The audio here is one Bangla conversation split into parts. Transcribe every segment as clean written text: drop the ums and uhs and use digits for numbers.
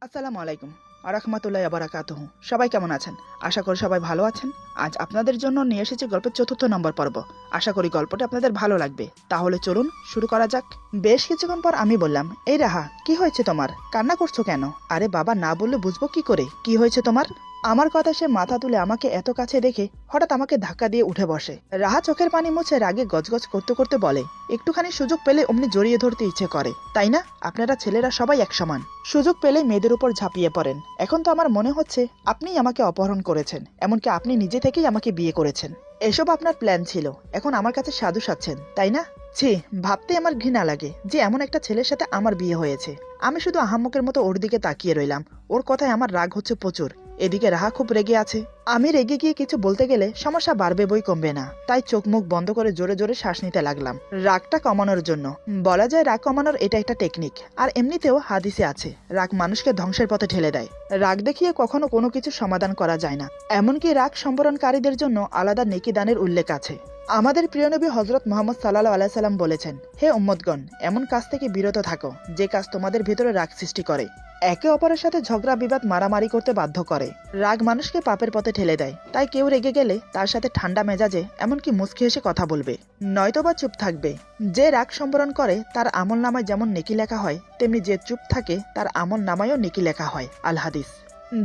আসসালামু আলাইকুম আরাহমাতুল্লাহি ওয়া বারাকাতুহু। সবাই কেমন আছেন? আশা করি সবাই ভালো আছেন। আজ আপনাদের জন্য নিয়ে এসেছি গল্পের ৪র্থ নম্বর পর্ব। আশা করি গল্পটা আপনাদের ভালো লাগবে। তাহলে চলুন শুরু করা যাক। বেশ কিছুক্ষণ পর আমি বললাম, এই রাহা, কি হয়েছে তোমার? কান্না করছো কেন? আরে বাবা, না বললে বুঝবো কি করে কি হয়েছে তোমার? আমার কথা সে মাথা তুলে আমাকে এত কাছে দেখে হঠাৎ আমাকে ধাক্কা দিয়ে উঠে বসে। রাহা চোখের পানি মুছে রাগে গজগজ করতে করতে বলে, একটুখানি সুযোগ পেলে অমনি জড়িয়ে ধরতে ইচ্ছে করে, তাই না? আপনারা ছেলেরা সবাই এক সমান, সুযোগ পেলেই মেয়েদের উপর ঝাঁপিয়ে পড়েন। এখন তো আমার মনে হচ্ছে আপনিই আমাকে অপহরণ করেছেন, এমনকি আপনি নিজে থেকেই আমাকে বিয়ে করেছেন। এসব আপনার প্ল্যান ছিল, এখন আমার কাছে সাধু সাচ্ছেন, তাই না? ছি, ভাবতে আমার ঘৃণা লাগে যে এমন একটা ছেলের সাথে আমার বিয়ে হয়েছে। আমি শুধু আহাম্মকের মতো ওর দিকে তাকিয়ে রইলাম। ওর কথায় আমার রাগ হচ্ছে প্রচুর। এদিকে রাহা খুব রেগে আছে। আমি রেগে গিয়ে কিছু বলতে গেলে সমস্যা বাড়বে বই কমবে না, তাই চোখ মুখ বন্ধ করে জোরে জোরে শ্বাস নিতে লাগলাম রাগটা কমানোর জন্য। বলা যায় রাগ কমানোর এটা একটা টেকনিক, আর এমনিতেও হাদিসে আছে রাগ মানুষকে ধ্বংসের পথে ঠেলে দেয়। রাগ দেখিয়ে কখনো কোনো কিছু সমাধান করা যায় না, এমনকি রাগ সম্বরণকারীদের জন্য আলাদা নেকি দানের উল্লেখ আছে। আমাদের প্রিয় নবী হযরত মুহাম্মদ সাল্লাল্লাহু আলাইহি সাল্লাম বলেছেন, হে উম্মতগণ, এমন কাজ থেকে বিরত থাকো যে কাজ তোমাদের ভিতরে রাগ সৃষ্টি করে, একে অপরের সাথে ঝগড়া বিবাদ মারামারি করতে বাধ্য করে। রাগ মানুষকে পাপের পথে ঠেলে দেয়, তাই কেউ রেগে গেলে তার সাথে ঠান্ডা মেজাজে এমনকি মুচকি হেসে কথা বলবে, নয়তোবা চুপ থাকবে। যে রাগ সম্বরণ করে তার আমল নামায় যেমন নেকি লেখা হয়, তেমনি যে চুপ থাকে তার আমল নামায়ও নেকি লেখা হয়। আল হাদিস।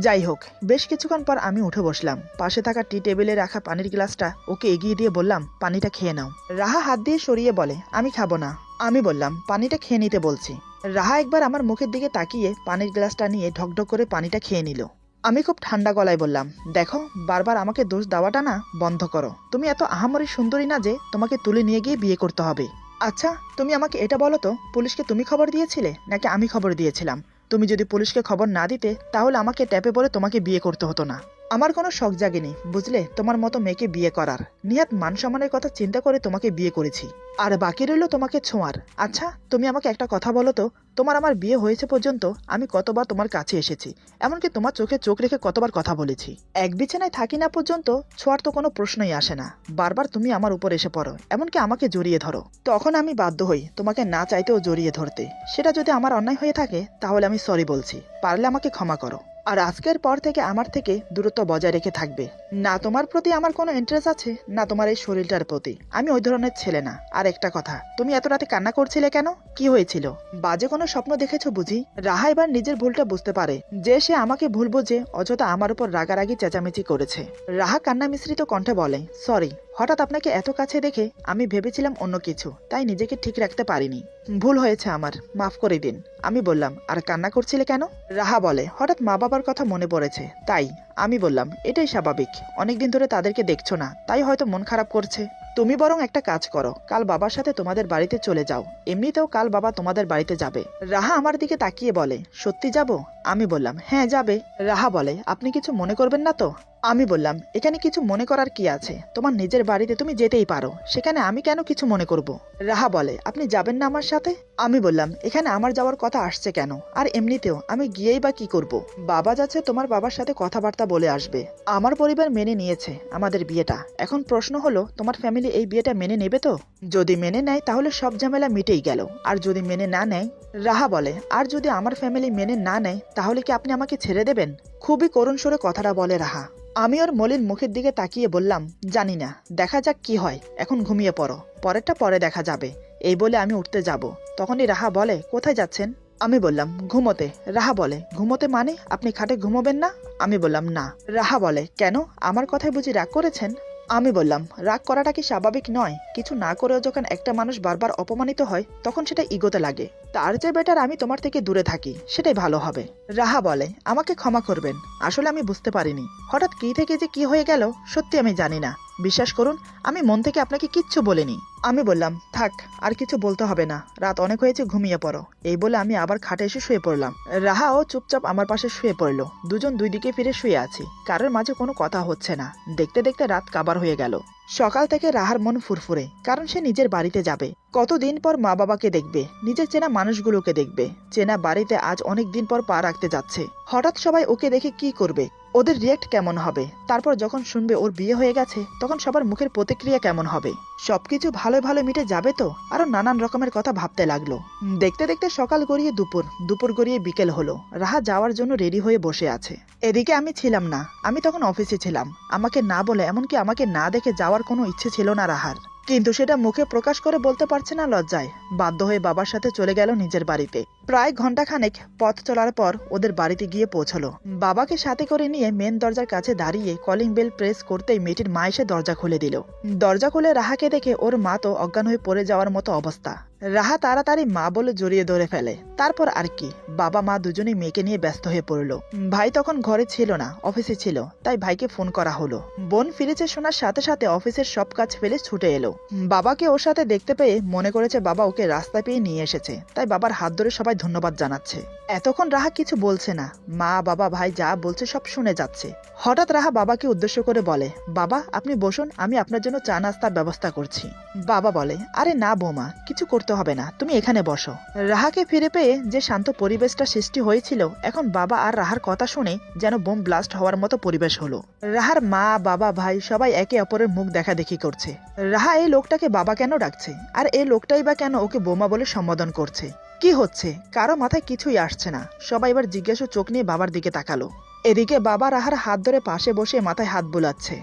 যাই হোক, বেশ কিছুক্ষণ পর আমি উঠে বসলাম। পাশে থাকা টি টেবিলে রাখা পানির গ্লাসটা ওকে এগিয়ে দিয়ে বললাম, পানিটা খেয়ে নাও। রাহা হাত দিয়ে সরিয়ে বলে, আমি খাবো না। আমি বললাম, পানিটা খেয়ে নিতে বলছি। রাহা একবার আমার মুখের দিকে তাকিয়ে পানির গ্লাসটা নিয়ে ঢকঢক করে পানিটা খেয়ে নিল। আমি খুব ঠান্ডা গলায় বললাম, দেখো, বারবার আমাকে দোষ দেওয়াটা না বন্ধ করো। তুমি এত আহামরি সুন্দরী না যে তোমাকে তুলে নিয়ে গিয়ে বিয়ে করতে হবে। আচ্ছা, তুমি আমাকে এটা বলো তো, পুলিশকে তুমি খবর দিয়েছিলে নাকি আমি খবর দিয়েছিলাম? তুমি যদি পুলিশকে খবর না দিতে তাহলে আমাকে ট্যাপে পড়ে তোমাকে বিয়ে করতে হতো না। আমার কোনো শখ জাগেনি, বুঝলে, তোমার মতো মেয়েকে বিয়ে করার। নিহাত মান সম্মানের কথা চিন্তা করে তোমাকে বিয়ে করেছি, আর বাকি রইল তোমাকে ছোঁয়ার। আচ্ছা, তুমি আমাকে একটা কথা বলো তো, তোমার আমার বিয়ে হয়েছে পর্যন্ত আমি কতবার তোমার কাছে এসেছি, এমনকি তোমার চোখে চোখ রেখে কতবার কথা বলেছি। এক বিছানায় থাকি না পর্যন্ত ছোঁয়ার তো কোনো প্রশ্নই আসে না। বারবার তুমি আমার উপর এসে পড়ো, এমনকি আমাকে জড়িয়ে ধরো। তখন আমি বাধ্য হই তোমাকে না চাইতেও জড়িয়ে ধরতে। সেটা যদি আমার অন্যায় হয়ে থাকে তাহলে আমি সরি বলছি, পারলে আমাকে ক্ষমা করো। আর আজকের পর থেকে আমার থেকে দূরত্ব বজায় রেখে থাকবে। না তোমার প্রতি আমার কোনো ইন্টারেস্ট আছে, না তোমার এই শরীরটার প্রতি। আমি ওই ধরনের ছেলে না। আর একটা কথা, তুমি এত রাতে কান্না করছিলে কেন? কি হয়েছিল? বাজে কোনো স্বপ্ন দেখেছো বুঝি? রাহা এবার নিজের ভুলটা বুঝতে পারে যে সে আমাকে ভুল বুঝে অযথা আমার উপর রাগারাগি চেঁচামেচি করেছে। রাহা কান্না মিশ্রিত কণ্ঠে বলে, সরি, হঠাৎ আপনাকে এত কাছে দেখে আমি ভেবেছিলাম অন্য কিছু, তাই নিজেকে ঠিক রাখতে পারিনি। ভুল হয়েছে আমার, মাফ করে দিন। আমি বললাম, আর কান্না করছিলে কেন? রাহা বলে, হঠাৎ মা বাবার কথা মনে পড়েছে তাই। আমি বললাম, এটাই স্বাভাবিক, অনেকদিন ধরে তাদেরকে দেখছো না, তাই হয়তো মন খারাপ করছে। তুমি বরং একটা কাজ করো, কাল বাবার সাথে তোমাদের বাড়িতে চলে যাও। এমনিতেও কাল বাবা তোমাদের বাড়িতে যাবে। রাহা আমার দিকে তাকিয়ে বলে, সত্যি যাব? আমি বললাম, হ্যাঁ যাবে। রাহা বলে, আপনি কিছু মনে করবেন না তো? আমি বললাম, এখানে কিছু মনে করার কি আছে? তোমার নিজের বাড়িতে তুমি যেতেই পারো, সেখানে আমি কেন কিছু মনে করব? রাহা বলে, আপনি যাবেন না আমার সাথে? আমি বললাম, এখানে আমার যাওয়ার কথা আসছে কেন? আর এমনিতেও আমি গিয়েই বা কি করব? বাবা যাচ্ছে তোমার বাবার সাথে কথাবার্তা বলে আসবে। আমার পরিবার মেনে নিয়েছে আমাদের বিয়েটা। এখন প্রশ্ন হলো, তোমার ফ্যামিলি এই বিয়েটা মেনে নেবে তো? যদি মেনে নেয় তাহলে সব ঝামেলা মিটেই গেল, আর যদি মেনে না নেয়? রাহা বলে, আর যদি আমার ফ্যামিলি মেনে না নেয় তাহলে কি আপনি আমাকে ছেড়ে দেবেন? খুবই করুণ সুরে কথাটা বলে রাহা। আমি ওর মলিন মুখের দিকে তাকিয়ে বললাম, জানি না, দেখা যাক কি হয়। এখন ঘুমিয়ে পড়ো, পরেরটা পরে দেখা যাবে। এই বলে আমি উঠতে যাব। তখনই রাহা বলে, কোথায় যাচ্ছেন? আমি বললাম, ঘুমোতে। রাহা বলে, ঘুমোতে মানে আপনি খাটে ঘুমোবেন না? আমি বললাম, না। রাহা বলে, কেন? আমার কথায় বুঝি রাগ করেছেন? আমি বললাম, রাগ করাটা কি স্বাভাবিক নয়? কিছু না করেও যখন একটা মানুষ বারবার অপমানিত হয় তখন সেটা ইগোতে লাগে। তার চেয়ে বেটার আমি তোমার থেকে দূরে থাকি, সেটাই ভালো হবে। রাহা বলে, আমাকে ক্ষমা করবেন, আসলে আমি বুঝতে পারিনি। হঠাৎ কি থেকে যে কি হয়ে গেল সত্যি আমি জানি না। বিশ্বাস করুন, আমি মন থেকে আপনাকে কিচ্ছু বলিনি। আমি বললাম, থাক, আর কিছু বলতে হবে না, রাত অনেক হয়েছে, ঘুমিয়ে পড়ো। এই বলে আমি আবার খাটে এসে শুয়ে পড়লাম। রাহাও চুপচাপ আমার পাশে শুয়ে পড়লো। দুজন দুই দিকে ফিরে শুয়ে আছি, কারোর মাঝে কোনো কথা হচ্ছে না। দেখতে দেখতে রাত কাবার হয়ে গেল। সকাল থেকে রাহার মন ফুরফুরে, কারণ সে নিজের বাড়িতে যাবে। কতদিন পর মা বাবাকে দেখবে, নিজের চেনা মানুষগুলোকে দেখবে। চেনা বাড়িতে আজ অনেক দিন পর পা রাখতে যাচ্ছে। হঠাৎ সবাই ওকে দেখে কি করবে? ওদের রিয়েক্ট কেমন হবে, তারপর যখন শুনবে ওর বিয়ে হয়ে গেছে তখন সবার মুখের প্রতিক্রিয়া কেমন হবে, সবকিছু ভালো ভালো মিটে যাবে তো। আরো নানান রকমের কথা ভাবতে লাগলো। দেখতে দেখতে সকাল গড়িয়ে দুপুর, দুপুর গড়িয়ে বিকেল হলো। রাহা যাওয়ার জন্য রেডি হয়ে বসে আছে। এদিকে আমি ছিলাম না, আমি তখন অফিসে ছিলাম। আমাকে না বলে, এমনকি আমাকে না দেখে যাওয়ার কোনো ইচ্ছে ছিল না রাহার, কিন্তু সেটা মুখে প্রকাশ করে বলতে পারছে না লজ্জায়। বাধ্য হয়ে বাবার সাথে চলে গেল নিজের বাড়িতে। প্রায় ঘন্টাখানেক পথ চলার পর ওদের বাড়িতে গিয়ে পৌঁছলো। বাবাকে সাথে করে নিয়ে মেন দরজার কাছে দাঁড়িয়ে কলিং বেল প্রেস করতেই মেয়েটির মা এসে দরজা খুলে দিল। দরজা খুলে রাহাকে দেখে ওর মা তো অজ্ঞান হয়ে পড়ে যাওয়ার মতো অবস্থা। রাহা তাড়াতাড়ি মা বলে জড়িয়ে ধরে ফেলে। তারপর আর কি, বাবা মা দুজনেই মেয়েকে নিয়ে ব্যস্ত হয়ে পড়লো। ভাই তখন ঘরে ছিল না, অফিসে ছিল, তাই ভাইকে ফোন করা হলো। বোন ফিরেছে শোনার সাথে সাথে অফিসের সব কাজ ফেলে ছুটে এলো। বাবাকে ওর সাথে দেখতে পেয়ে মনে করেছে বাবা ওকে রাস্তা পেয়ে নিয়ে এসেছে, তাই বাবার হাত ধরে সবাই ধন্যবাদ জানাচ্ছে। এতক্ষণ রাহা কিছু বলছে না, মা বাবা ভাই যা বলছে সব শুনে যাচ্ছে। হঠাৎ রাহা বাবাকে উদ্দেশ্য করে বলে, বাবা আপনি বসুন, আমি আপনার জন্য চা নাস্তার ব্যবস্থা করছি। বাবা বলে, আরে না বৌমা, কিছু করতে হবে না, তুমি এখানে বসো। রাহাকে ফিরে পেয়ে যে শান্ত পরিবেশটা সৃষ্টি হয়েছিল, এখন বাবা আর রাহার কথা শুনে যেন বোম ব্লাস্ট হওয়ার মতো পরিবেশ হলো। রাহার মা বাবা ভাই সবাই একে অপরের মুখ দেখা দেখি করছে। রাহা এই লোকটাকে বাবা কেন ডাকছে, আর এই লোকটাই বা কেন ওকে বোমা বলে সম্বোধন করছে? কি হচ্ছে? কারো মাথায় কিছুই আসছে না। সবাই এবার জিজ্ঞাসু চোখ নিয়ে বাবার দিকে তাকালো। এদিকে বাবা রাহার হাত ধরে পাশে বসে মাথায় হাত বুলাচ্ছে।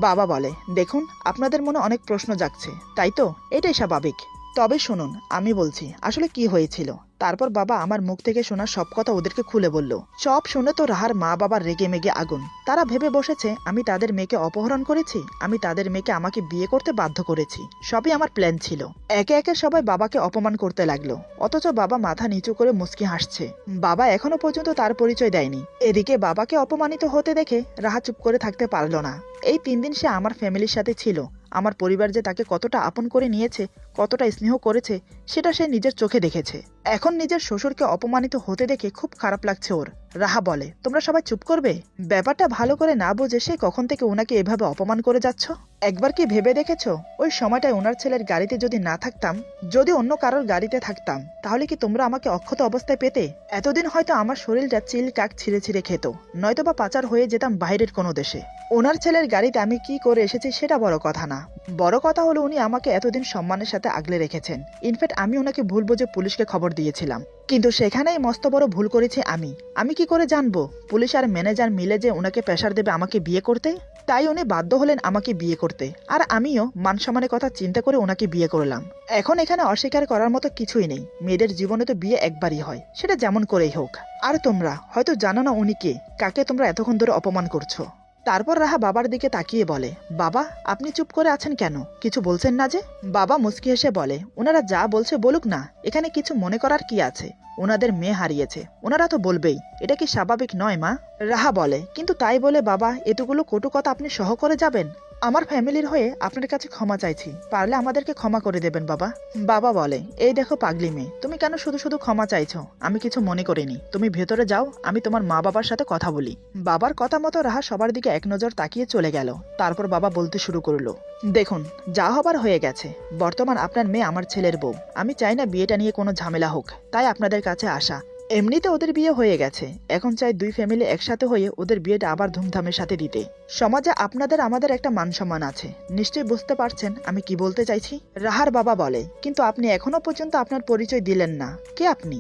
বাবা বলে, দেখুন আপনাদের মনে অনেক প্রশ্ন জাগছে, তাই তো? এটাই স্বাভাবিক। তবে শুনুন, আমি বলছি আসলে কি হয়েছিল। তারপর বাবা আমার মুখ থেকে শোনা সব কথা ওদেরকে খুলে বলল। সব শুনে তো রাহার মা বাবার রেগে মেগে আগুন। তারা ভেবে বসেছে আমি তাদের মেয়েকে অপহরণ করেছি, আমি তাদের মেয়েকে আমাকে বিয়ে করতে বাধ্য করেছি। সবই আমার প্ল্যান ছিল। একে একে সবাই বাবাকে অপমান করতে লাগলো, অথচ বাবা মাথা নিচু করে মুচকি হাসছে। বাবা এখনো পর্যন্ত তার পরিচয় দেয়নি। এদিকে বাবাকে অপমানিত হতে দেখে রাহা চুপ করে থাকতে পারল না। এই 3 দিন সে আমার ফ্যামিলির সাথে ছিল। আমার পরিবার যে তাকে কতটা আপন করে নিয়েছে, কতটা স্নেহ করেছে, সেটা সে নিজের চোখে দেখেছে। এখন নিজের শ্বশুরকে অপমানিত হতে দেখে খুব খারাপ লাগছে ওর। রাহা বলে, তোমরা সবাই চুপ করবে? ব্যাপারটা ভালো করে না বুঝে সে কখন থেকে ওনাকে এভাবে অপমান করে যাচ্ছ? একবার কি ভেবে দেখেছো, ওই সময়টায় ওনার ছেলের গাড়িতে যদি না থাকতাম, যদি অন্য কারোর গাড়িতে থাকতাম, তাহলে কি তোমরা আমাকে অক্ষত অবস্থায় পেতে? এতদিন হয়তো আমার শরীরটা চিল কাক ছিঁড়ে ছিঁড়ে খেত, নয়তোবা পাচার হয়ে যেতাম বাইরের কোনো দেশে। ওনার ছেলের গাড়িতে আমি কি করে এসেছি সেটা বড় কথা না। বড় কথা হলো উনি আমাকে এতদিন সম্মানের সাথে আগলে রেখেছেন। ইনফ্যাক্ট আমি ওনাকে ভুল বুঝে পুলিশকে খবর দিয়েছিলাম, কিন্তু সেখানেই মস্ত বড় ভুল করেছি আমি কি করে জানবো পুলিশ আর ম্যানেজার মিলে যে ওনাকে প্রেসার দেবে আমাকে বিয়ে করতে? তাই উনি বাধ্য হলেন আমাকে বিয়ে করতে, আর আমিও মান সম্মানের কথা চিন্তা করে ওনাকে বিয়ে করলাম। এখন এখানে অস্বীকার করার মতো কিছুই নেই। মেয়েদের জীবনে তো বিয়ে একবারই হয়, সেটা যেমন করেই হোক। আর তোমরা হয়তো জানো না উনি কে, কাকে তোমরা এতক্ষণ ধরে অপমান করছো। তারপর রাহা বাবার দিকে তাকিয়ে বলে, বাবা আপনি চুপ করে আছেন কেন, কিছু বলছেন না যে? বাবা মুচকি হেসে বলে, ওনারা যা বলছে বলুক না, এখানে কিছু মনে করার কি আছে? ওনাদের মেয়ে হারিয়েছে, ওনারা তো বলবেই। এটা কি স্বাভাবিক নয় মা? রাহা বলে, কিন্তু তাই বলে বাবা এতগুলো কটু কথা আপনি সহ করে যাবেন? আমার ফ্যামিলির হয়ে আপনার কাছে ক্ষমা চাইছি, পারলে আমাদেরকে ক্ষমা করে দেবেন বাবা। বাবা বলে, এই দেখো পাগলি মেয়ে, তুমি কেন শুধু শুধু ক্ষমা চাইছো? আমি কিছু মনে করিনি, তুমি ভেতরে যাও, আমি তোমার মা বাবার সাথে কথা বলি। বাবার কথা মতো রাহা সবার দিকে এক নজর তাকিয়ে চলে গেল। তারপর বাবা বলতে শুরু করলো, দেখুন যা হবার হয়ে গেছে। বর্তমান আপনার মেয়ে আমার ছেলের বউ। আমি চাই না বিয়েটা নিয়ে কোনো ঝামেলা হোক, তাই আপনাদের কাছে আসা। এমনিতে ওদের বিয়ে হয়ে গেছে, এখন চাই দুই ফ্যামিলি একসাথে হয়ে ওদের বিয়েটা আবার ধুমধামের সাথে দিতে। সমাজে আপনাদের আমাদের একটা মান সম্মান আছে, নিশ্চয়ই বুঝতে পারছেন আমি কি বলতে চাইছি। রাহার বাবা বলে, কিন্তু আপনি এখনো পর্যন্ত আপনার পরিচয় দিলেন না, কে আপনি?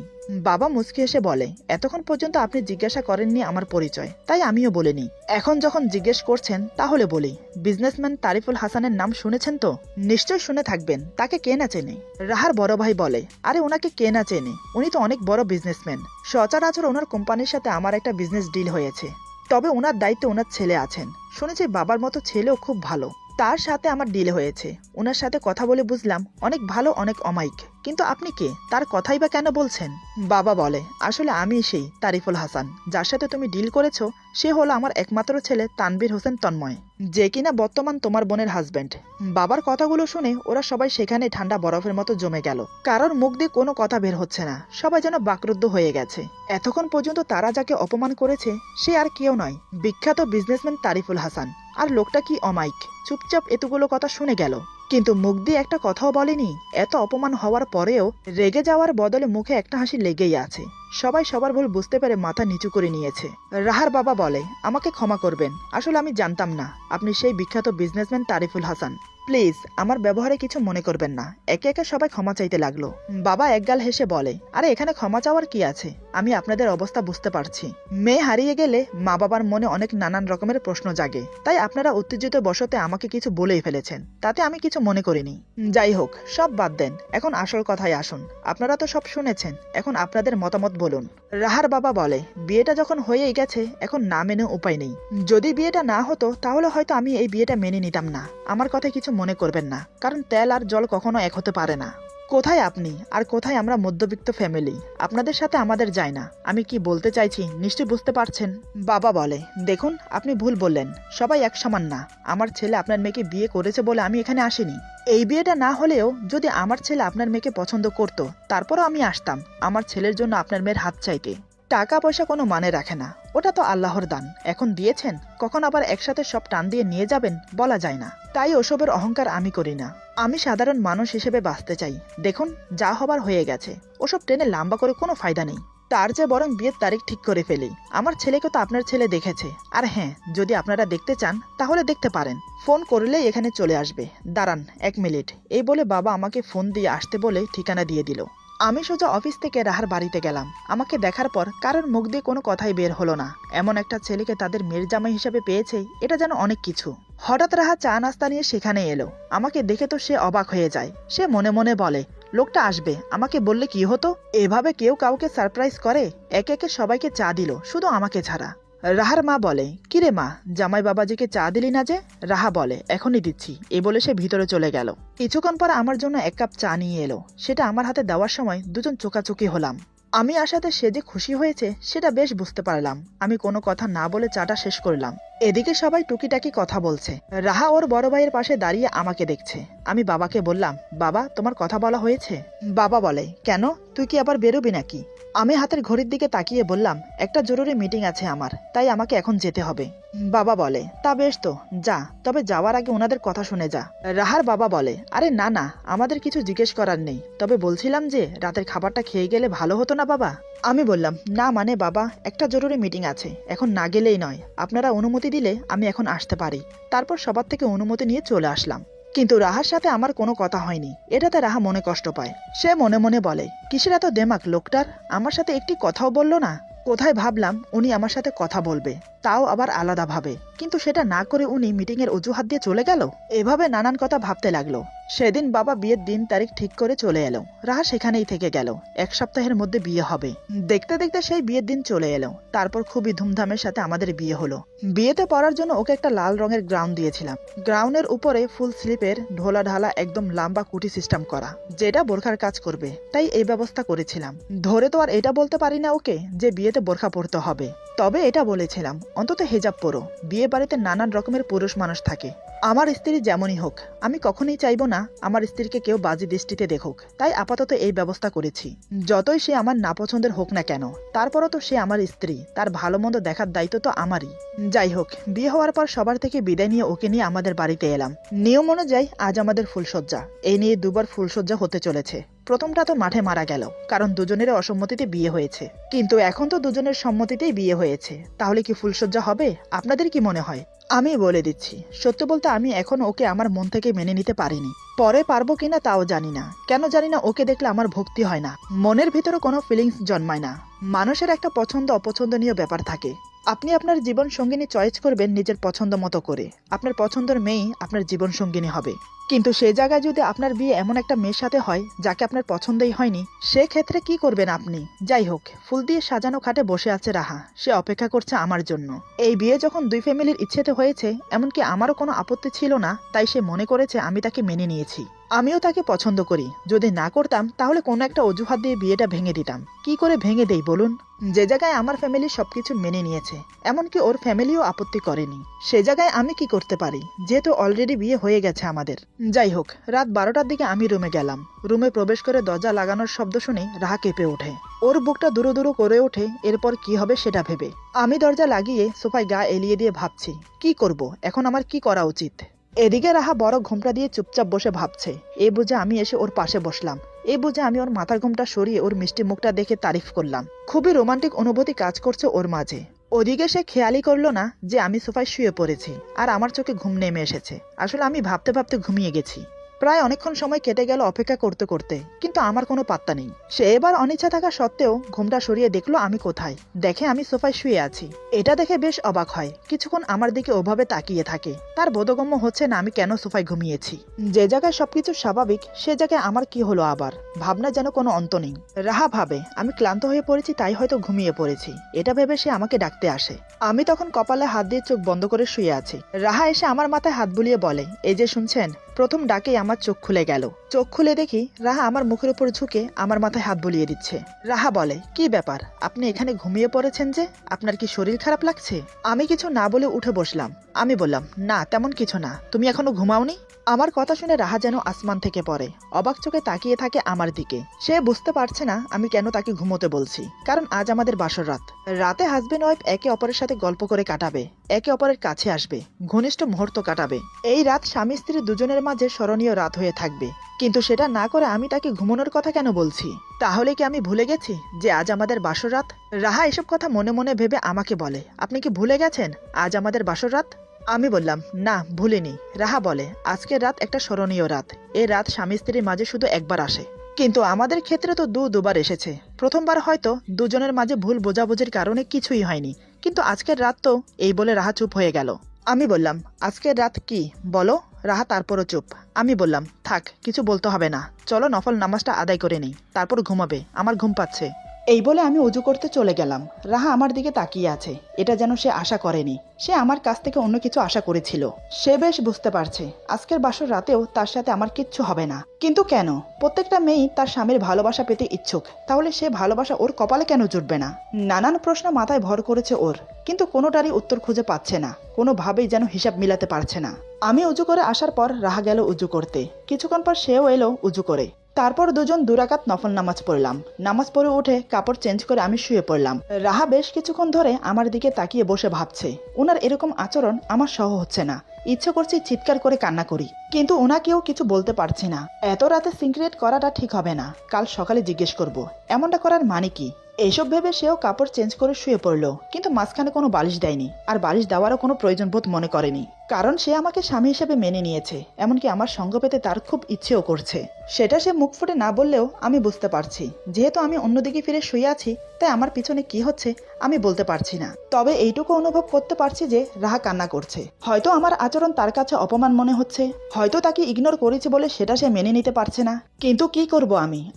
বাবা মুচকি এসে বলে, এতক্ষণ পর্যন্ত আপনি জিজ্ঞাসা করেননি আমার পরিচয়, তাই আমিও বলিনি। এখন যখন জিজ্ঞেস করছেন তাহলে বলি, বিজনেসম্যান তারিফুল হাসানের নাম শুনেছেন তো? নিশ্চয় শুনে থাকবেন, তাকে কে না চেনে? রাহার বড় ভাই বলে, আরে ওনাকে কে না চেনে, উনি তো অনেক বড় বিজনেসম্যান। সচরাচর ওনার কোম্পানির সাথে আমার একটা বিজনেস ডিল হয়েছে। তবে ওনার দায়িত্বে ওনার ছেলে আছেন, শুনেছি বাবার মতো ছেলেও খুব ভালো। তার সাথে আমার ডিল হয়েছে। ওনার সাথে কথা বলে বুঝলাম অনেক ভালো, অনেক অমায়িক। কিন্তু আপনি কে, তার কথাই বা কেন বলছেন? বাবা বলে, আসলে আমি সেই তারিফুল হাসান যার সাথে তুমি ডিল করেছো। সে হলো আমার একমাত্র ছেলে তানভীর হোসেন তন্ময়, যে কিনা বর্তমান তোমার বোনের হাজবেন্ড। বাবার কথাগুলো শুনে ওরা সবাই সেখানে ঠান্ডা বরফের মতো জমে গেল। কারোর মুখ দিয়ে কোনো কথা বের হচ্ছে না, সবাই যেন বাকরুদ্ধ হয়ে গেছে। এতক্ষণ পর্যন্ত তারা যাকে অপমান করেছে সে আর কেউ নয়, বিখ্যাত বিজনেসম্যান তারিফুল হাসান। আর লোকটা কি অমায়িক, চুপচাপ এতগুলো কথা শুনে গেল। কিন্তু মুখ দিয়ে একটা কথাও বলেনি। এত অপমান হওয়ার পরেও রেগে যাওয়ার বদলে মুখে একটা হাসি লেগেই আছে। সবাই সবার ভুল বুঝতে পেরে মাথা নিচু করে নিয়েছে। রাহার বাবা বলে, আমাকে ক্ষমা করবেন, আসলে আমি জানতাম না আপনি সেই বিখ্যাত বিজনেসম্যান তারিফুল হাসান। প্লিজ আমার ব্যবহারে কিছু মনে করবেন না। একে একে সবাই ক্ষমা চাইতে লাগলো। বাবা একগাল হেসে বলে, আরে এখানে ক্ষমা চাওয়ার কি আছে, আমি আপনাদের অবস্থা বুঝতে পারছি। মেয়ে হারিয়ে গেলে মা বাবার মনে অনেক নানান রকমের প্রশ্ন জাগে, তাই আপনারা উত্তেজিত বশতে আমাকে কিছু বলেই ফেলেছেন, তাতে আমি কিছু মনে করিনি। যাই হোক, সব বাদ দেন, এখন আসল কথায় আসুন। আপনারা তো সব শুনেছেন, এখন আপনাদের মতামত বলুন। রাহার বাবা বলে, বিয়েটা যখন হয়েই গেছে এখন না মেনে উপায় নেই। যদি বিয়েটা না হতো তাহলে হয়তো আমি এই বিয়েটা মেনে নিতাম না। আমার কথায় কিছু মনে করবেন না, কারণ তেল আর জল কখনো এক হতে পারে না। কোথায় আপনি আর কোথায় আমরা মধ্যবিত্ত ফ্যামিলি, আপনাদের সাথে আমাদের যায় না। আমি কি বলতে চাইছি নিশ্চয়ই বুঝতে পারছেন। বাবা বলে, দেখুন আপনি ভুল বললেন, সবাই এক সমান না। আমার ছেলে আপনার মেয়েকে বিয়ে করেছে বলে আমি এখানে আসিনি। এই বিয়েটা না হলেও যদি আমার ছেলে আপনার মেয়েকে পছন্দ করত, তারপরও আমি আসতাম আমার ছেলের জন্য আপনার মেয়ের হাত চাইতে। টাকা পয়সা কোনো মানে রাখে না, ওটা তো আল্লাহর দান। এখন দিয়েছেন, কখন আবার একসাথে সব টান দিয়ে নিয়ে যাবেন বলা যায় না। তাই ওসবের অহংকার আমি করি না। আমি সাধারণ মানুষ হিসেবে বাঁচতে চাই। দেখুন যা হবার হয়ে গেছে, ওসব টেনে লম্বা করে কোনো ফায়দা নেই। তার চেয়ে বরং বিয়ের তারিখ ঠিক করে ফেলি। আমার ছেলেকে তো আপনার ছেলে দেখেছে। আর হ্যাঁ, যদি আপনারা দেখতে চান তাহলে দেখতে পারেন, ফোন করলেই এখানে চলে আসবে। দাঁড়ান 1 মিনিট। এই বলে বাবা আমাকে ফোন দিয়ে আসতে বলে ঠিকানা দিয়ে দিল। আমি সোজা অফিস থেকে রাহার বাড়িতে গেলাম। আমাকে দেখার পর কারোর মুখ দিয়ে কোনো কথাই বের হলো না। এমন একটা ছেলেকে তাদের মেয়ের জামাই হিসেবে পেয়েছে, এটা যেন অনেক কিছু। হঠাৎ রাহা চা নাস্তা নিয়ে সেখানে এলো। আমাকে দেখে তো সে অবাক হয়ে যায়। সে মনে মনে বলে, লোকটা আসবে, আমাকে বললে কি হতো। এভাবে কেউ কাউকে সারপ্রাইজ করে। একে একে সবাইকে চা দিল, শুধু আমাকে ছাড়া। রাহার মা বলে, কিরে মা, জামাই বাবাজিকে চা দিলি না যে? রাহা বলে, এখনই দিচ্ছি। এই বলে সে ভিতরে চলে গেল। কিছুক্ষণ পর আমার জন্য 1 কাপ চা নিয়ে এলো। সেটা আমার হাতে দেওয়ার সময় দুজন চোকাচোকি হলাম। আমি আসাতে সে যে খুশি হয়েছে সেটা বেশ বুঝতে পারলাম। আমি কোনো কথা না বলে চাটা শেষ করলাম। এদিকে সবাই টুকিটাকি কথা বলছে। রাহা ওর বড় ভাইয়ের পাশে দাঁড়িয়ে আমাকে দেখছে। আমি বাবাকে বললাম, বাবা তোমার কথা বলা হয়েছে? বাবা বলে, কেন, তুই কি আবার বেরোবি নাকি? আমি হাতের ঘড়ির দিকে তাকিয়ে বললাম, একটা জরুরি মিটিং আছে আমার, তাই আমাকে এখন যেতে হবে। বাবা বলে, তা বেশ তো, যা, তবে যাওয়ার আগে ওনাদের কথা শুনে যা। রাহার বাবা বলে, আরে না না, আমাদের কিছু জিজ্ঞেস করার নেই, তবে বলছিলাম যে রাতের খাবারটা খেয়ে গেলে ভালো হতো না বাবা। আমি বললাম, না মানে বাবা, একটা জরুরি মিটিং আছে, এখন না গেলেই নয়। আপনারা অনুমতি দিলে আমি এখন আসতে পারি। তারপর সবার থেকে অনুমতি নিয়ে চলে আসলাম। কিন্তু রাহার সাথে আমার কোনো কথা হয়নি। এটাতে রাহা মনে কষ্ট পায়। সে মনে মনে বলে, কিসের এত দেমাক লোকটার, আমার সাথে একটি কথাও বললো না। কোথায় ভাবলাম উনি আমার সাথে কথা বলবে, তাও আবার আলাদাভাবে, কিন্তু সেটা না করে উনি মিটিং এর অজুহাত দিয়ে চলে গেল। এভাবে নানান কথা ভাবতে লাগলো। সেদিন বাবা বিয়ের দিন তারিখ ঠিক করে চলে এলো। রাহা সেখানেই থেকে গেল। 1 সপ্তাহের মধ্যে বিয়ে হবে। দেখতে দেখতে সেই বিয়ের দিন চলে এলো। তারপর খুবই ধুমধামের সাথে আমাদের বিয়ে হলো। বিয়েতে পড়ার জন্য ওকে একটা লাল রঙের গ্রাউন দিয়েছিলাম। গ্রাউনের উপরে ফুল স্লিপের ঢোলা ঢালা একদম লম্বা কুটি সিস্টেম করা, যেটা বোরখার কাজ করবে, তাই এই ব্যবস্থা করেছিলাম। ধরে তো আর এটা বলতে পারি না ওকে যে বিয়েতে বোরখা পরতে হবে, তবে এটা বলেছিলাম অন্তত হেজাব পরো। বিয়ে বাড়িতে নানান রকমের পুরুষ মানুষ থাকে। আমার স্ত্রী যেমনই হোক, আমি কখনোই চাইবো না আমার স্ত্রীকে কেউ বাজে দৃষ্টিতে দেখুক, তাই আপাতত এই ব্যবস্থা করেছি। যতই সে আমার নাপছন্দের হোক না কেন, তারপরও তো সে আমার স্ত্রী, তার ভালো মন্দ দেখার দায়িত্ব তো আমারই। যাই হোক, বিয়ে হওয়ার পর সবার থেকে বিদায় নিয়ে ওকে নিয়ে আমাদের বাড়িতে এলাম। নিয়ম অনুযায়ী আজ আমাদের ফুলসজ্জা। এই নিয়ে 2বার ফুলসজ্জা হতে চলেছে। প্রথমটা তো মাঠে মারা গেল, কারণ দুজনের অসম্মতিতে বিয়ে হয়েছে। কিন্তু এখন তো দুজনের সম্মতিতেই বিয়ে হয়েছে, তাহলে কি ফুলসজ্জা হবে? আপনাদের কি মনে হয়? আমি বলে দিচ্ছি, সত্যি বলতে আমি এখন ওকে আমার মন থেকে মেনে নিতে পারিনি। পরে পারবো কিনা তাও জানি না। কেন জানি না, ওকে দেখলে আমার ভক্তি হয় না, মনের ভিতরে কোনো ফিলিংস জন্মায় না। মানুষের একটা পছন্দ অপছন্দনীয় ব্যাপার থাকে। আপনি আপনার জীবন সঙ্গিনী চয়েস করবেন নিজের পছন্দ মতো করে। আপনার পছন্দের মেয়েই আপনার জীবন সঙ্গিনী হবে। কিন্তু সেই জায়গায় যদি আপনার বিয়ে এমন একটা মেয়ের সাথে হয় যাকে আপনার পছন্দই হয়নি, সেক্ষেত্রে কি করবেন আপনি? যাই হোক, ফুল দিয়ে সাজানো খাটে বসে আছে রাহা। সে অপেক্ষা করছে আমার জন্য। এই বিয়ে যখন 2 ফ্যামিলির ইচ্ছেতে হয়েছে, এমনকি আমারও কোনো আপত্তি ছিল না, তাই সে মনে করেছে আমি তাকে মেনে নিয়েছি। আমিও তাকে পছন্দ করি। যদি না করতাম তাহলে কোনো একটা অজুহাত দিয়ে বিয়েটা ভেঙে দিতাম। কি করে ভেঙে দেই বলুন? যে জায়গায় আমার ফ্যামিলি সবকিছু মেনে নিয়েছে, এমনকি ওর ফ্যামিলিও আপত্তি করেনি, সে জায়গায় আমি কি করতে পারি, যেহেতু অলরেডি বিয়ে হয়ে গেছে আমাদের। যাই হোক, রাত 12টার দিকে আমি রুমে গেলাম। রুমে প্রবেশ করে দরজা লাগানোর শব্দ শুনে রাহা কেঁপে ওঠে। ওর বুকটা দুরু দুরু করে ওঠে। এরপর কি হবে সেটা ভেবে আমি দরজা লাগিয়ে সোফায় গা এলিয়ে দিয়ে ভাবছি, কি করব এখন, আমার কি করা উচিত। এদিকে রাহা বড় ঘুমটা দিয়ে চুপচাপ বসে ভাবছে। এই বুঝে আমি এসে ওর পাশে বসলাম। এই বুঝে আমি ওর মাথার ঘুমটা সরিয়ে ওর মিষ্টি মুখটা দেখে তারিফ করলাম। খুবই রোমান্টিক অনুভূতি কাজ করছে ওর মাঝে। ওদিকে সে খেয়ালই করলো না যে আমি সোফায় শুয়ে পড়েছি আর আমার চোখে ঘুম নেমে এসেছে। আসলে আমি ভাবতে ভাবতে ঘুমিয়ে গেছি। প্রায় অনেকক্ষণ সময় কেটে গেল অপেক্ষা করতে করতে, কিন্তু আমার কোনো পাত্তা নেই। সে এবার অনিচ্ছা থাকা সত্ত্বেও ঘুমটা সরিয়ে দেখলো আমি কোথায়। দেখে আমি সোফায় শুয়ে আছি। এটা দেখে বেশ অবাক হয়। কিছুক্ষণ আমার দিকে ওভাবে তাকিয়ে থাকে। তার বোধগম্য হচ্ছে না আমি কেন সোফায় ঘুমিয়েছি। যে জায়গায় সবকিছু স্বাভাবিক সে জায়গায় আমার কি হলো আবার। ভাবনা যেন কোনো অন্ত নেই। রাহা ভাবে আমি ক্লান্ত হয়ে পড়েছি, তাই হয়তো ঘুমিয়ে পড়েছি। এটা ভেবে সে আমাকে ডাকতে আসে। আমি তখন কপালে হাত দিয়ে চোখ বন্ধ করে শুয়ে আছি। রাহা এসে আমার মাথায় হাত বুলিয়ে বলে, এই যে শুনছেন। প্রথম ডাকেই আমার চোখ খুলে গেল। চোখ খুলে দেখি রাহা আমার মুখের উপর ঝুঁকে আমার মাথায় হাত বুলিয়ে দিচ্ছে। রাহা বলে, কি ব্যাপার, আপনি এখানে ঘুমিয়ে পড়েছেন যে? আপনার কি শরীর খারাপ লাগছে? আমি কিছু না বলে উঠে বসলাম। আমি বললাম, না তেমন কিছু না, তুমি এখনো ঘুমাওনি? আমার কথা শুনে রাহা যেন আসমান থেকে পড়ে। অবাক চোখে তাকিয়ে থাকে আমার দিকে। সে বুঝতে পারছে না আমি কেন তাকে ঘুমোতে বলছি। কারণ আজ আমাদের বাসর রাত। রাতে হাজবেন্ড ওয়াইফ একে অপরের সাথে গল্প করে কাটাবে, একে অপরের কাছে আসবে, ঘনিষ্ঠ মুহূর্ত কাটাবে। এই রাত স্বামী স্ত্রী দুজনের মাঝে স্মরণীয় রাত হয়ে থাকবে। কিন্তু সেটা না করে আমি তাকে ঘুমানোর কথা কেন বলছি? তাহলে কি আমি ভুলে গেছি যে আজ আমাদের বাসর রাত? রাহা এসব কথা মনে মনে ভেবে আমাকে বলে, আপনি কি ভুলে গেছেন আজ আমাদের বাসর রাত? আমি বললাম, না ভুলিনি। রাহা বলে, আজকের রাত একটা স্মরণীয় রাত। এই রাত স্বামী স্ত্রীর মাঝে শুধু একবার আসে, কিন্তু আমাদের ক্ষেত্রে তো দুবার এসেছে। প্রথমবার হয়তো দুজনের মাঝে ভুল বোঝাবুঝির কারণে কিছুই হয়নি, কিন্তু আজকের রাত তো। এই বলে রাহা চুপ হয়ে গেল। আমি বললাম, আজকের রাত কি বলো? রাহা তারপরও চুপ। আমি বললাম, থাক কিছু বলতে হবে না, চলো নফল নামাজটা আদায় করে নেই, তারপর ঘুমাবে, আমার ঘুম পাচ্ছে। এই বলে আমি উজু করতে চলে গেলাম। রাহা আমার দিকে তাকিয়ে আছে। এটা যেন সে আশা করেনি। সে আমার কাছ থেকে অন্য কিছু আশা করেছিল। সে বেশ বুঝতে পারছে আজকের বাসর রাতেও তার সাথে আমার কিচ্ছু হবে না। কিন্তু কেন? প্রত্যেকটা মেয়েই তার স্বামীর ভালোবাসা পেতে ইচ্ছুক। তাহলে সে ভালোবাসা ওর কপালে কেন জুটবে না? নানান প্রশ্ন মাথায় ভর করেছে ওর, কিন্তু কোনোটারই উত্তর খুঁজে পাচ্ছে না। কোনোভাবেই যেন হিসাব মিলাতে পারছে না। আমি উজু করে আসার পর রাহা গেল উজু করতে। কিছুক্ষণ পর সেও এলো উজু করে। তারপর দুজন দুরাকাত নফল নামাজ পড়লাম। নামাজ পড়ে উঠে কাপড় চেঞ্জ করে আমি শুয়ে পড়লাম। রাহা বেশ কিছুক্ষণ ধরে আমার দিকে তাকিয়ে বসে ভাবছে। ওনার এরকম আচরণ আমার সহ হচ্ছে না। ইচ্ছে করছে চিৎকার করে কান্না করি, কিন্তু ওনাকেও কিছু বলতে পারছি না। এত রাতে সিক্রেট করাটা ঠিক হবে না। কাল সকালে জিজ্ঞেস করব এমনটা করার মানে কি। এইসব ভেবে সেও কাপড় চেঞ্জ করে শুয়ে পড়লো, কিন্তু মাঝখানে কোনো বালিশ দেয়নি। আর বালিশ দেওয়ারও কোনো প্রয়োজন বোধ মনে করেনি, কারণ সে আমাকে স্বামী হিসেবে মেনে নিয়েছে। এমনকি আমার সঙ্গ পেতে তার খুব ইচ্ছেও করছে। সেটা সে মুখ ফুটে না বললেও আমি বুঝতে পারছি। যেহেতু আমি অন্যদিকে ফিরে শুয়ে আছি, তাই আমার পিছনে কি হচ্ছে আমি বলতে পারছি না। তবে এইটুকু অনুভব করতে পারছি যে রাহা কান্না করছে। হয়তো আমার আচরণ তার কাছে অপমান মনে হচ্ছে, হয়তো তাকে ইগনোর করেছি বলে সেটা সে মেনে নিতে পারছে না। কিন্তু কি করব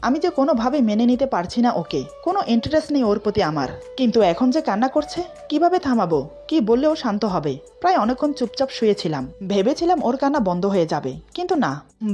আমি যে কোনোভাবে মেনে নিতে পারছি না ওকে। কোনো ইন্টারেস্ট নেই ওর প্রতি আমার। কিন্তু এখন যে কান্না করছে, কিভাবে থামাবো? কি বললেও শান্ত হবে? প্রায় অনেকক্ষণ চুপচাপ শুয়েছিলাম। ভেবেছিলাম ওর কান্না বন্ধ হয়ে যাবে, কিন্তু না,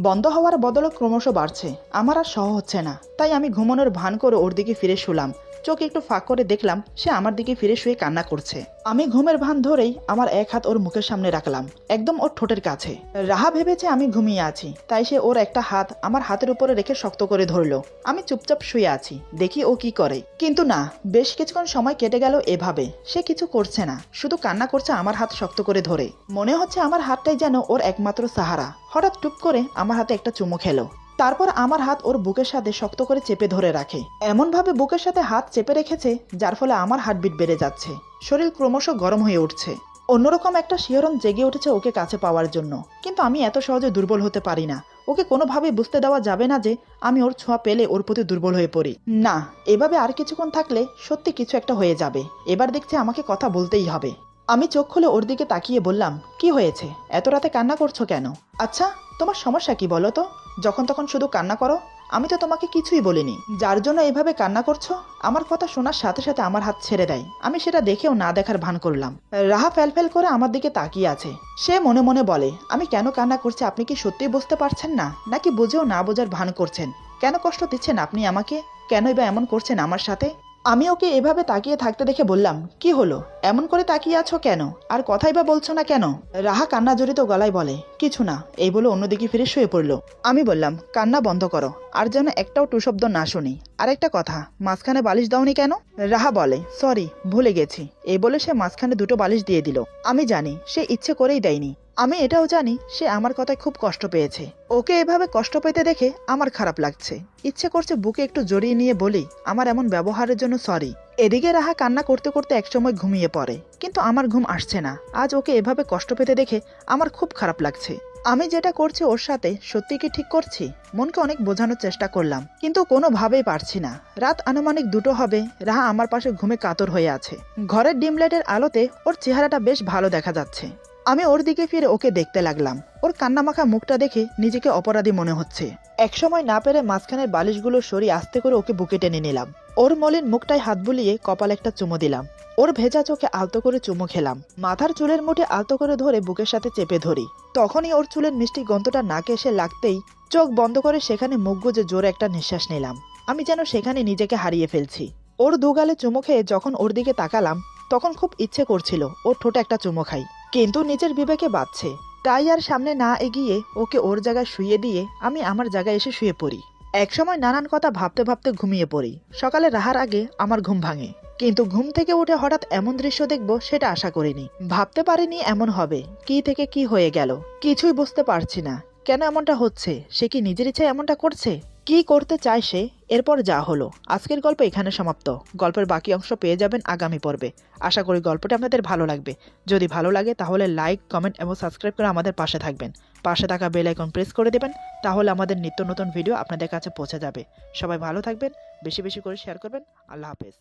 বন্ধ হওয়ার বদলে ক্রমশ বাড়ছে। আমার আর সহ হচ্ছে না। তাই আমি ঘুমানোর ভান করে ওর দিকে ফিরে শুলাম। চোখ একটু ফাঁক করে দেখলাম সে আমার দিকে ফিরে শুয়ে কান্না করছে। আমি ঘুমের ভান ধরেই আমার এক হাত ওর মুখের সামনে রাখলাম, একদম ওর ঠোঁটের কাছে। রাহা ভেবেছে আমি ঘুমিয়ে আছি, তাই সে ওর একটা হাত আমার হাতের উপরে রেখে শক্ত করে ধরলো। আমি চুপচাপ শুয়ে আছি, দেখি ও কি করে। কিন্তু না, বেশ কিছুক্ষণ সময় কেটে গেল এভাবে। সে কিছু করছে না, শুধু কান্না করছে আমার হাত শক্ত করে ধরে। মনে হচ্ছে আমার হাতটাই যেন ওর একমাত্র সাহারা। হঠাৎ টুপ করে আমার হাতে একটা চুমু খেলো। তারপর আমার হাত ওর বুকের সাথে শক্ত করে চেপে ধরে রাখে। এমন ভাবে বুকের সাথে হাত চেপে রেখেছে যার ফলে আমার হার্টবিট বেড়ে যাচ্ছে। শরীর ক্রমশ গরম হয়ে উঠছে। অন্যরকম একটা শিহরণ জেগে উঠেছে ওকে কাছে পাওয়ার জন্য। কিন্তু আমি এত সহজে দুর্বল হতে পারি না। ওকে কোনোভাবেই বুঝতে দেওয়া যাবে না যে আমি ওর ছোঁয়া পেলে ওর প্রতি দুর্বল হয়ে পড়ি। না, এভাবে আর কিছুক্ষণ থাকলে সত্যি কিছু একটা হয়ে যাবে। এবার দেখছি আমাকে কথা বলতেই হবে। আমি চোখ খুলে ওর দিকে তাকিয়ে বললাম, কি হয়েছে? এত রাতে কান্না করছো কেন? আচ্ছা, তোমার সমস্যা কি বলো তো? যখন তখন শুধু কান্না করো। আমি তো তোমাকে কিছুই বলিনি, যার জন্য এভাবে কান্না করছো। আমার কথা শোনার সাথে সাথে আমার হাত ছেড়ে দেয়। আমি সেটা দেখেও না দেখার ভান করলাম। রাহা ফ্যালফ্যাল করে আমার দিকে তাকিয়ে আছে। সে মনে মনে বলে, আমি কেন কান্না করছি আপনি কি সত্যিই বুঝতে পারছেন না, নাকি বুঝেও না বোঝার ভান করছেন? কেন কষ্ট দিচ্ছেন আপনি আমাকে? কেনই বা এমন করছেন আমার সাথে? আমি ওকে এভাবে তাকিয়ে থাকতে দেখে বললাম, কি হলো? এমন করে তাকিয়ে আছো কেন? আর কথাই বা বলছো না কেন? রাহা কান্না জড়িত গলায় বলে, কিছু না, এই বলে অন্যদিকে ফিরে শুয়ে পড়লো। আমি বললাম, কান্না বন্ধ করো, আর যেন একটাও টু শব্দ না শুনি। আর একটা কথা, মাঝখানে বালিশ দাওনি কেন? রাহা বলে, সরি, ভুলে গেছি। এই বলে সে মাঝখানে দুটো বালিশ দিয়ে দিল। আমি জানি সে ইচ্ছে করেই দেয়নি। আমি এটাও জানি সে আমার কথায় খুব কষ্ট পেয়েছে। ওকে এভাবে কষ্ট পেতে দেখে আমার খারাপ লাগছে। ইচ্ছে করছে বুকে একটু জড়িয়ে নিয়ে বলি আমার এমন ব্যবহারের জন্য সরি। এদিকে রাহা কান্না করতে করতে একসময় ঘুমিয়ে পড়ে, কিন্তু আমার ঘুম আসছে না। আজ ওকে এভাবে কষ্ট পেতে দেখে আমার খুব খারাপ লাগছে। আমি যেটা করছি ওর সাথে সত্যি কি ঠিক করছি? মনকে অনেক বোঝানোর চেষ্টা করলাম, কিন্তু কোনোভাবেই পারছি না। রাত আনুমানিক 2টো হবে। রাহা আমার পাশে ঘুমে কাতর হয়ে আছে। ঘরের ডিম লাইটের আলোতে ওর চেহারাটা বেশ ভালো দেখা যাচ্ছে। আমি ওর দিকে ফিরে ওকে দেখতে লাগলাম। ওর কান্নামাখা মুখটা দেখে নিজেকে অপরাধী মনে হচ্ছে। একসময় না পেরে মাঝখানের বালিশগুলো সরিয়ে আস্তে করে ওকে বুকে টেনে নিলাম। ওর মলিন মুখটায় হাত বুলিয়ে কপালে একটা চুমু দিলাম। ওর ভেজা চোখে আলতো করে চুমু খেলাম। মাথার চুলের মুঠে আলতো করে ধরে বুকের সাথে চেপে ধরি। তখনই ওর চুলের মিষ্টি গন্ধটা নাকে এসে লাগতেই চোখ বন্ধ করে সেখানে মুখ গুজে জোরে একটা নিঃশ্বাস নিলাম। আমি যেন সেখানে নিজেকে হারিয়ে ফেলছি। ওর দুগালে চুমু খেয়ে যখন ওর দিকে তাকালাম, তখন খুব ইচ্ছে করছিল ওর ঠোঁটে একটা চুমু খাই, কিন্তু নিজের বিবেকে বাধছে। তাই আর সামনে না এগিয়ে ওকে ওর জায়গায় শুইয়ে দিয়ে আমি আমার জায়গায় এসে শুয়ে পড়ি। একসময় নানান কথা ভাবতে ভাবতে ঘুমিয়ে পড়ি। সকালে রাহার আগে আমার ঘুম ভাঙে, কিন্তু ঘুম থেকে উঠে হঠাৎ এমন দৃশ্য দেখবো সেটা আশা করিনি। ভাবতে পারিনি এমন হবে। কি থেকে কি হয়ে গেল কিছুই বুঝতে পারছি না। কেন এমনটা হচ্ছে? সে কি নিজের ইচ্ছায় এমনটা করছে? কি করতে চায় সে? এরপর যা হলো। আজকের গল্প এখানে সমাপ্ত। গল্পের বাকি অংশ পেয়ে যাবেন আগামী পর্বে। আশা করি গল্পটা আপনাদের ভালো লাগবে। যদি ভালো লাগে তাহলে লাইক, কমেন্ট এবং সাবস্ক্রাইব করে আমাদের পাশে থাকবেন। পাশে থাকা বেল আইকন প্রেস করে দেবেন, তাহলে আমাদের নিত্য নতুন ভিডিও আপনাদের কাছে পৌঁছে যাবে। সবাই ভালো থাকবেন, বেশি বেশি করে শেয়ার করবেন। আল্লাহ হাফেজ।